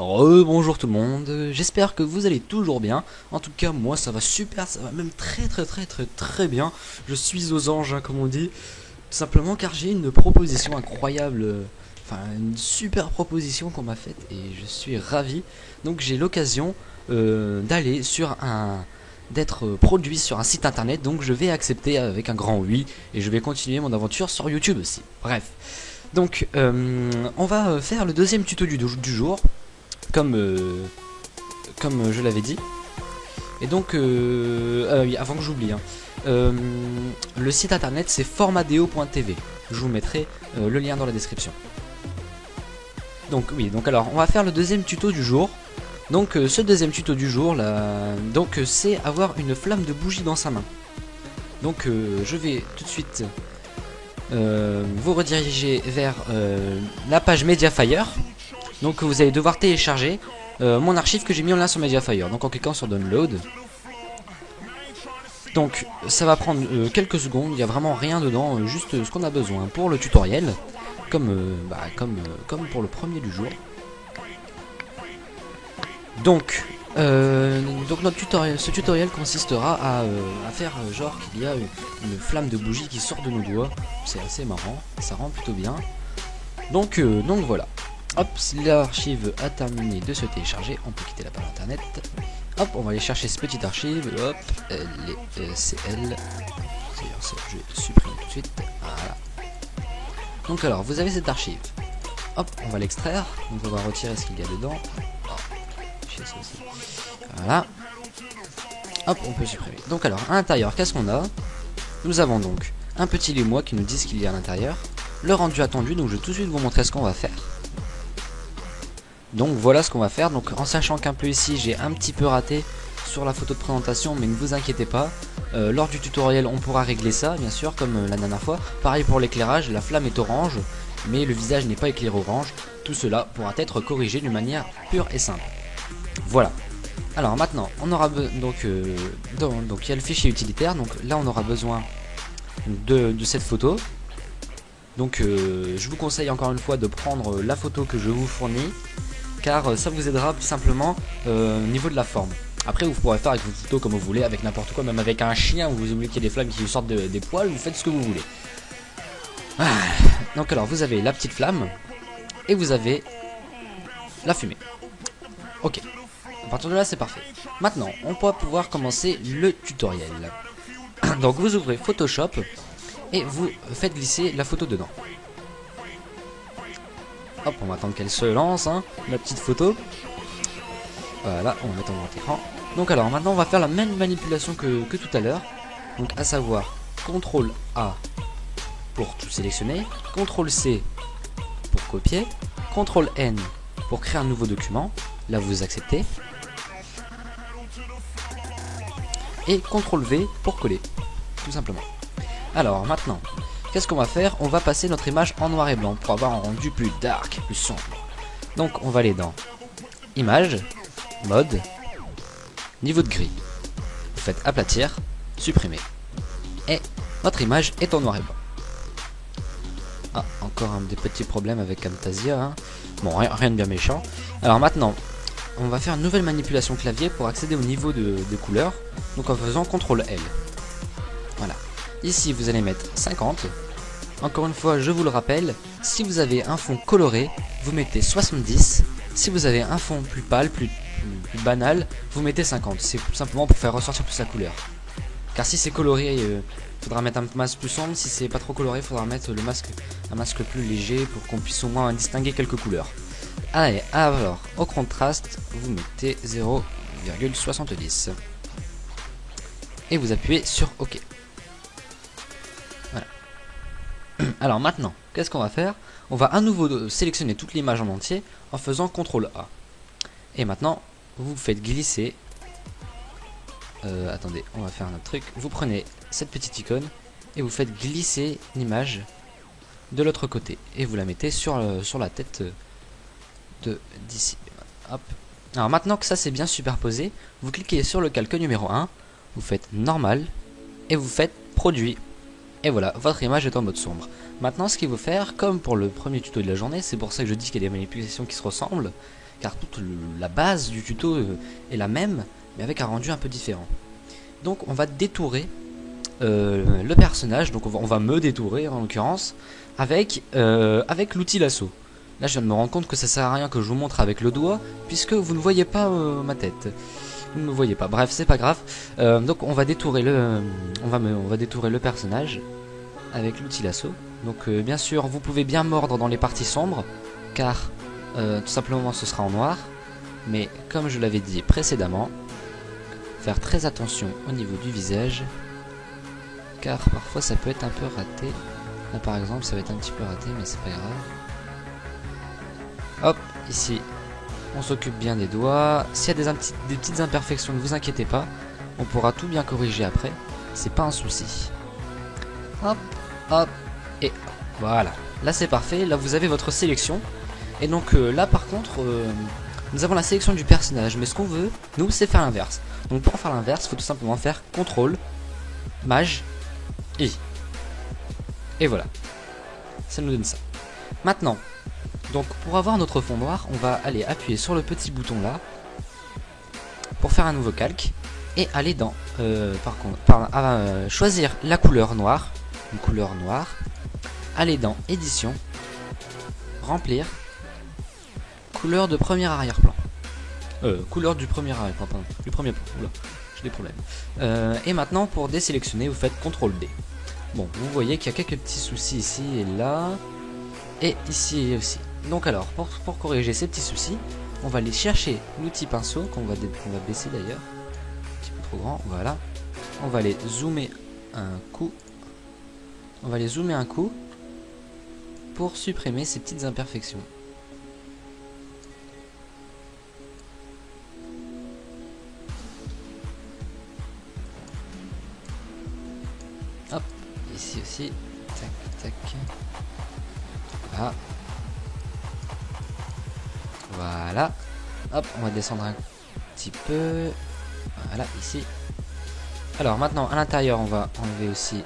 Bonjour tout le monde, j'espère que vous allez toujours bien. En tout cas moi ça va super, ça va même très bien. Je suis aux anges hein, comme on dit. Tout simplement car j'ai une proposition incroyable, enfin une super proposition qu'on m'a faite et je suis ravi. Donc j'ai l'occasion d'aller sur d'être produit sur un site internet. Donc je vais accepter avec un grand oui et je vais continuer mon aventure sur YouTube aussi. Bref. Donc on va faire le deuxième tuto du jour. Comme je l'avais dit. Et donc oui, avant que j'oublie hein, le site internet c'est formadeo.tv. Je vous mettrai le lien dans la description. Donc oui, donc alors on va faire le deuxième tuto du jour. Donc ce deuxième tuto du jour là, donc c'est avoir une flamme de bougie dans sa main. Donc je vais tout de suite vous rediriger vers la page Mediafire. Donc vous allez devoir télécharger mon archive que j'ai mis en lien sur Mediafire. Donc en cliquant sur Download. Donc ça va prendre quelques secondes, il n'y a vraiment rien dedans, juste ce qu'on a besoin pour le tutoriel. Comme pour le premier du jour. Donc notre tutoriel, ce tutoriel consistera à faire genre qu'il y a une flamme de bougie qui sort de nos doigts. C'est assez marrant, ça rend plutôt bien. Donc voilà. Hop, si l'archive a terminé de se télécharger, on peut quitter la page internet. Hop, on va aller chercher cette petite archive. Hop, CL. D'ailleurs, je vais supprimer tout de suite. Voilà. Donc alors, vous avez cette archive. Hop, on va l'extraire. Donc on va retirer ce qu'il y a dedans. Voilà. Hop, on peut supprimer. Donc alors, à l'intérieur, qu'est-ce qu'on a? Nous avons donc un petit lémois qui nous dit ce qu'il y a à l'intérieur. Le rendu attendu, donc je vais tout de suite vous montrer ce qu'on va faire. Donc voilà ce qu'on va faire, donc en sachant qu'un peu ici j'ai un petit peu raté sur la photo de présentation, mais ne vous inquiétez pas, lors du tutoriel on pourra régler ça bien sûr comme la dernière fois. Pareil pour l'éclairage, la flamme est orange mais le visage n'est pas éclairé orange. Tout cela pourra être corrigé d'une manière pure et simple. Voilà. Alors maintenant on aura donc il y a le fichier utilitaire, donc là on aura besoin de cette photo. Donc je vous conseille encore une fois de prendre la photo que je vous fournis, car ça vous aidera plus simplement au niveau de la forme. Après vous pourrez faire avec vos photos comme vous voulez, avec n'importe quoi, même avec un chien où vous voulez qu'il y ait des flammes qui sortent des poils, vous faites ce que vous voulez. Donc alors vous avez la petite flamme et vous avez la fumée. Ok, à partir de là c'est parfait. Maintenant on pourra pouvoir commencer le tutoriel. Donc vous ouvrez Photoshop et vous faites glisser la photo dedans. Hop, on va attendre qu'elle se lance, hein, la petite photo. Voilà, on va mettre en grand écran. Donc alors, maintenant on va faire la même manipulation que tout à l'heure. Donc à savoir, CTRL A pour tout sélectionner, CTRL C pour copier, CTRL N pour créer un nouveau document. Là vous acceptez. Et CTRL V pour coller, tout simplement. Alors maintenant, qu'est-ce qu'on va faire? On va passer notre image en noir et blanc pour avoir un rendu plus dark, plus sombre. Donc on va aller dans Image, Mode, Niveau de gris. Vous faites aplatir, supprimer. Et notre image est en noir et blanc. Ah, encore des petits problèmes avec Camtasia. Hein. Bon, rien de bien méchant. Alors maintenant, on va faire une nouvelle manipulation clavier pour accéder au niveau de couleur. Donc en faisant CTRL L. Voilà. Ici vous allez mettre 50. Encore une fois je vous le rappelle, si vous avez un fond coloré vous mettez 70. Si vous avez un fond plus pâle, plus banal, vous mettez 50. C'est tout simplement pour faire ressortir plus la couleur. Car si c'est coloré, il faudra mettre un masque plus sombre. Si c'est pas trop coloré, il faudra mettre un masque plus léger pour qu'on puisse au moins distinguer quelques couleurs. Allez, alors au contraste vous mettez 0,70 et vous appuyez sur OK. Voilà. Alors maintenant, qu'est-ce qu'on va faire? On va à nouveau sélectionner toute l'image en entier en faisant CTRL A. Et maintenant, vous faites glisser. Attendez, on va faire un autre truc. Vous prenez cette petite icône et vous faites glisser l'image de l'autre côté. Et vous la mettez sur la tête d'ici. Hop. Alors maintenant que ça c'est bien superposé, vous cliquez sur le calque numéro 1, vous faites normal et vous faites produit. Et voilà, votre image est en mode sombre. Maintenant ce qu'il faut faire, comme pour le premier tuto de la journée, c'est pour ça que je dis qu'il y a des manipulations qui se ressemblent, car toute la base du tuto est la même, mais avec un rendu un peu différent. Donc on va détourer le personnage, donc on va me détourer en l'occurrence, avec l'outil lasso. Là je viens de me rendre compte que ça sert à rien que je vous montre avec le doigt, puisque vous ne voyez pas ma tête. Vous ne me voyez pas, bref c'est pas grave. Donc on va détourer on va détourer le personnage avec l'outil lasso. Donc bien sûr vous pouvez bien mordre dans les parties sombres, car tout simplement ce sera en noir. Mais comme je l'avais dit précédemment, faire très attention au niveau du visage, car parfois ça peut être un peu raté. Là par exemple ça va être un petit peu raté, mais c'est pas grave. Hop, ici on s'occupe bien des doigts. S'il y a des petites imperfections, ne vous inquiétez pas, on pourra tout bien corriger après, c'est pas un souci. Hop, hop, et voilà, là c'est parfait, là vous avez votre sélection. Et donc là par contre nous avons la sélection du personnage, mais ce qu'on veut nous c'est faire l'inverse. Donc pour faire l'inverse il faut tout simplement faire CTRL Maj I, et voilà, ça nous donne ça. Maintenant donc pour avoir notre fond noir, on va aller appuyer sur le petit bouton là pour faire un nouveau calque et aller dans choisir la couleur noire, une couleur noire, aller dans édition, remplir, couleur de premier arrière-plan, couleur du premier arrière-plan, pardon, du premier plan. Oula, j'ai des problèmes. Et maintenant pour désélectionner vous faites CTRL D. Bon, vous voyez qu'il y a quelques petits soucis ici et là, et ici aussi. Donc alors, pour corriger ces petits soucis, on va aller chercher l'outil pinceau, qu'on va baisser d'ailleurs, un petit peu trop grand, voilà. On va aller zoomer un coup, pour supprimer ces petites imperfections. Hop, ici aussi, tac, tac, voilà. Voilà, hop, on va descendre un petit peu, voilà, ici. Alors maintenant, à l'intérieur, on va enlever aussi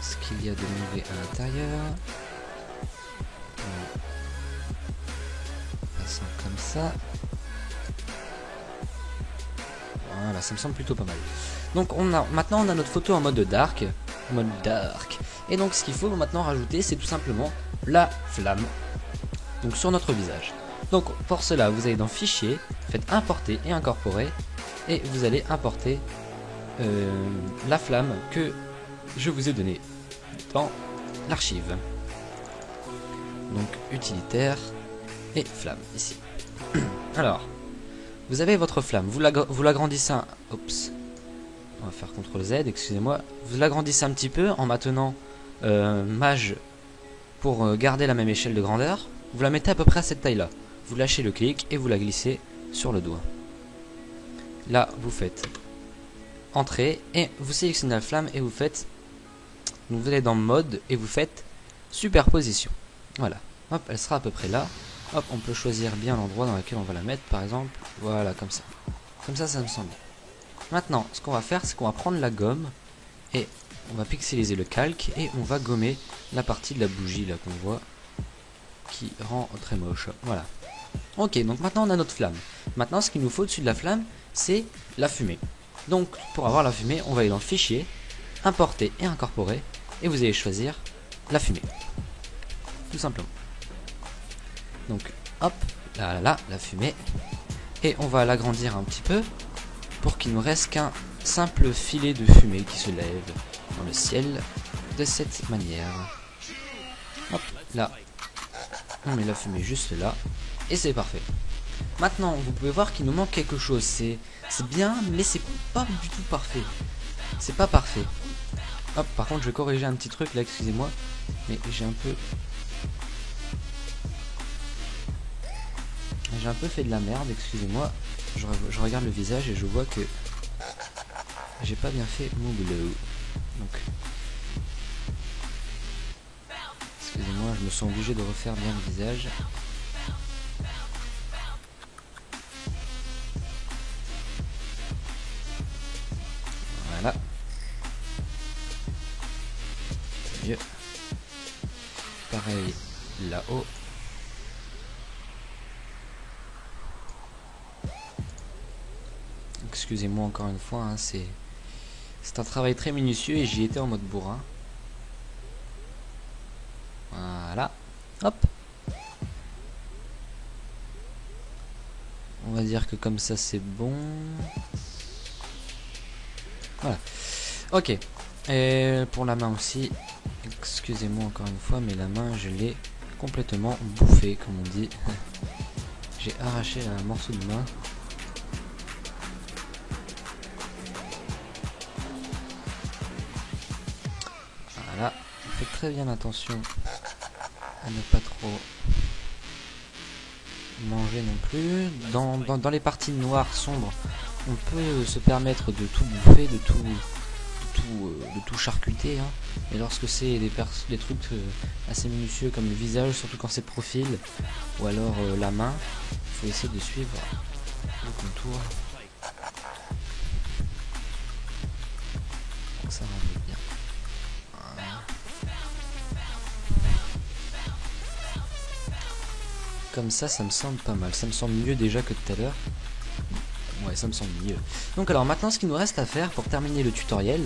ce qu'il y a de mauvais à l'intérieur. Passons comme ça. Voilà, ça me semble plutôt pas mal. Donc maintenant on a notre photo en mode dark, Et donc ce qu'il faut maintenant rajouter, c'est tout simplement la flamme, donc sur notre visage. Donc pour cela vous allez dans fichier, faites importer et incorporer, et vous allez importer la flamme que je vous ai donnée dans l'archive. Donc utilitaire et flamme ici. Alors vous avez votre flamme, vous l'agrandissez oups, on va faire CTRL Z, excusez-moi, vous l'agrandissez un petit peu en maintenant Maj pour garder la même échelle de grandeur. Vous la mettez à peu près à cette taille là, vous lâchez le clic et vous la glissez sur le doigt. Là vous faites entrée et vous sélectionnez la flamme et vous faites, vous allez dans mode et vous faites superposition. Voilà, hop, elle sera à peu près là. Hop, on peut choisir bien l'endroit dans lequel on va la mettre, par exemple, voilà, comme ça. Comme ça, ça me semble bien. Maintenant, ce qu'on va faire, c'est qu'on va prendre la gomme et on va pixeliser le calque et on va gommer la partie de la bougie là qu'on voit qui rend très moche. Voilà. Ok, donc maintenant on a notre flamme. Maintenant, ce qu'il nous faut au-dessus de la flamme, c'est la fumée. Donc, pour avoir la fumée, on va aller dans fichier, importer et incorporer, et vous allez choisir la fumée. Tout simplement. Donc hop, là, la fumée, et on va l'agrandir un petit peu pour qu'il nous reste qu'un simple filet de fumée qui se lève dans le ciel de cette manière. Hop, là, on met la fumée juste là, et c'est parfait. Maintenant, vous pouvez voir qu'il nous manque quelque chose, c'est bien, mais c'est pas du tout parfait. C'est pas parfait. Hop, par contre, je vais corriger un petit truc là, excusez-moi, mais j'ai un peu fait de la merde, excusez-moi. Je regarde le visage et je vois que j'ai pas bien fait mon boulot. Donc, excusez-moi, je me sens obligé de refaire bien le visage. Voilà. C'est mieux. Pareil là-haut. excusez-moi encore une fois, hein, c'est un travail très minutieux et j'y étais en mode bourrin. Voilà, hop. On va dire que comme ça c'est bon. Voilà. Ok. Et pour la main aussi, excusez-moi encore une fois, mais la main je l'ai complètement bouffée, comme on dit. J'ai arraché un morceau de main. Voilà. Faites très bien attention à ne pas trop manger non plus. Dans les parties noires, sombres, on peut se permettre de tout bouffer, de tout charcuter, hein. Et lorsque c'est des trucs assez minutieux comme le visage, surtout quand c'est de profil, ou alors la main, il faut essayer de suivre le contour. Donc ça rentre bien. Voilà. Comme ça me semble pas mal. Ça me semble mieux déjà que tout à l'heure. Ouais, ça me semble mieux. Donc alors maintenant, ce qu'il nous reste à faire pour terminer le tutoriel,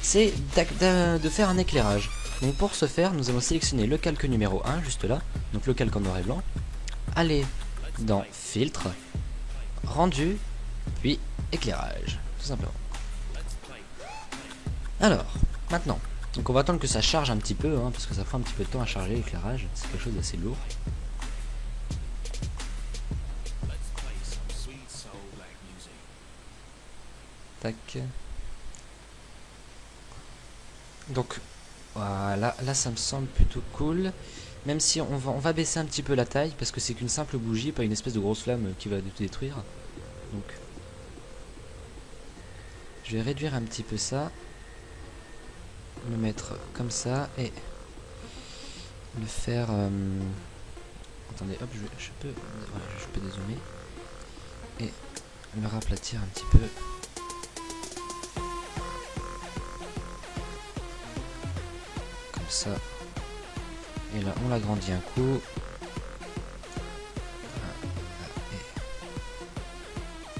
c'est de faire un éclairage. Donc pour ce faire, nous allons sélectionner le calque numéro 1, juste là, donc le calque en noir et blanc, aller dans filtre, rendu, puis éclairage, tout simplement. Alors, maintenant, donc on va attendre que ça charge un petit peu, hein, parce que ça prend un petit peu de temps à charger l'éclairage, c'est quelque chose d'assez lourd. Tac. Donc voilà, là ça me semble plutôt cool. Même si on va baisser un petit peu la taille, parce que c'est qu'une simple bougie, pas une espèce de grosse flamme qui va tout détruire. Donc je vais réduire un petit peu ça, le mettre comme ça et le faire. Attendez, hop, je peux dézoomer et le raplatir un petit peu. Ça, et là on l'agrandit un coup,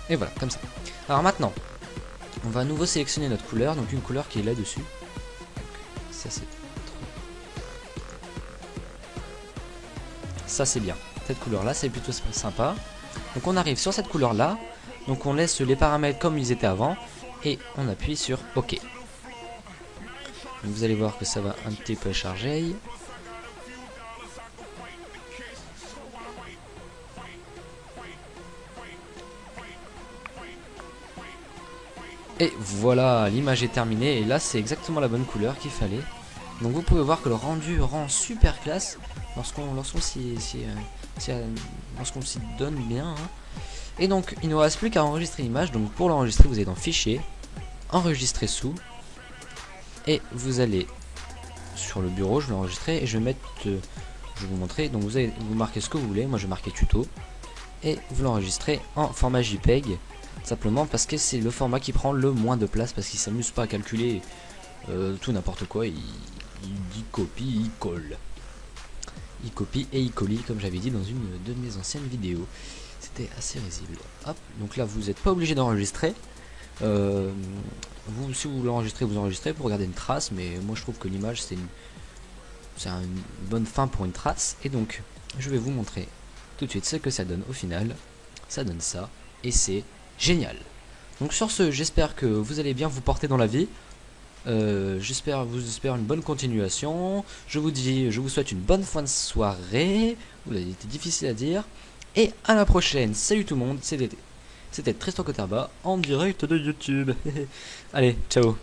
et voilà, comme ça. Alors maintenant on va à nouveau sélectionner notre couleur, donc une couleur qui est là dessus. Ça c'est bien, cette couleur là c'est plutôt sympa. Donc on arrive sur cette couleur là, donc on laisse les paramètres comme ils étaient avant et on appuie sur OK. Donc vous allez voir que ça va un petit peu charger. Et voilà, l'image est terminée et là c'est exactement la bonne couleur qu'il fallait. Donc vous pouvez voir que le rendu rend super classe lorsqu'on s'y donne bien, hein. Et donc il ne nous reste plus qu'à enregistrer l'image. Donc pour l'enregistrer, vous allez dans Fichier, Enregistrer sous, et vous allez sur le bureau. Je vais l'enregistrer et je vais mettre, je vais vous montrer. Donc vous marquez ce que vous voulez. Moi je vais marquer tuto et vous l'enregistrez en format JPEG, simplement parce que c'est le format qui prend le moins de place, parce qu'il s'amuse pas à calculer tout n'importe quoi. Il dit copie, il colle. Il copie et il colle, comme j'avais dit dans une de mes anciennes vidéos. C'était assez risible. Hop, donc là vous n'êtes pas obligé d'enregistrer. Si vous l'enregistrez, vous enregistrez pour regarder une trace, mais moi je trouve que l'image c'est une bonne fin pour une trace. Et donc je vais vous montrer tout de suite ce que ça donne au final. Ça donne ça, et c'est génial. Donc sur ce, j'espère que vous allez bien vous porter dans la vie. J'espère une bonne continuation. Je vous souhaite une bonne fin de soirée. C'était difficile à dire. Et à la prochaine. Salut tout le monde. C'était Tristan Coterba en direct de YouTube. Allez, ciao.